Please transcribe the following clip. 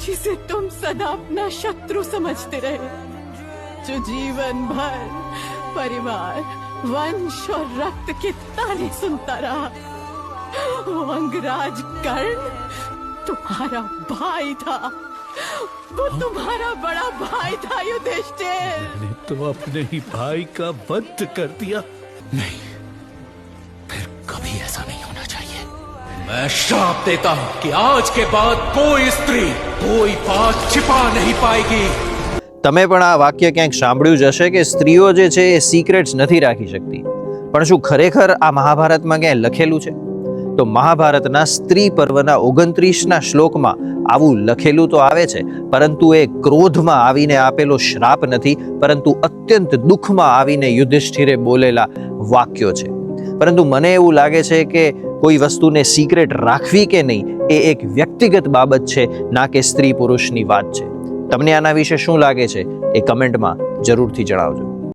जिसे तुम सदा अपना शत्रु समझते रहे, जो जीवन भर परिवार, वंश और रक्त की ताने सुनता रहा, वो अंगराज कर्ण तुम्हारा भाई था, वो तुम्हारा बड़ा भाई था युधिष्ठिर। मैंने तो अपने ही भाई का वध कर दिया। नहीं, फिर कभी ऐसा नहीं होना चाहिए। मैं श्राप देता हूं कि आज के बाद कोई स्त्री कोई बात छिपा नहीं पाएगी। તમે પણ આ વાક્ય ક્યાંક સાંભળ્યું જ હશે કે સ્ત્રીઓ જે છે એ સિક્રેટ્સ નથી રાખી શકતી, પણ શું ખરેખર આ મહાભારતમાં ક્યાંય લખેલું છે? તો મહાભારતના સ્ત્રી પર્વના 29ના શ્લોકમાં આવું લખેલું તો આવે છે, પરંતુ એ ક્રોધમાં આવીને આપેલો શ્રાપ નથી, પરંતુ અત્યંત દુઃખમાં આવીને યુધિષ્ઠિરે બોલેલા વાક્યો છે. પરંતુ મને એવું લાગે છે કે કોઈ વસ્તુને સિક્રેટ રાખવી કે નહીં એ એક વ્યક્તિગત બાબત છે, ના કે સ્ત્રી પુરુષની વાત છે. તમને આના વિશે શું લાગે છે એ કમેન્ટમાં જરૂરથી જણાવજો.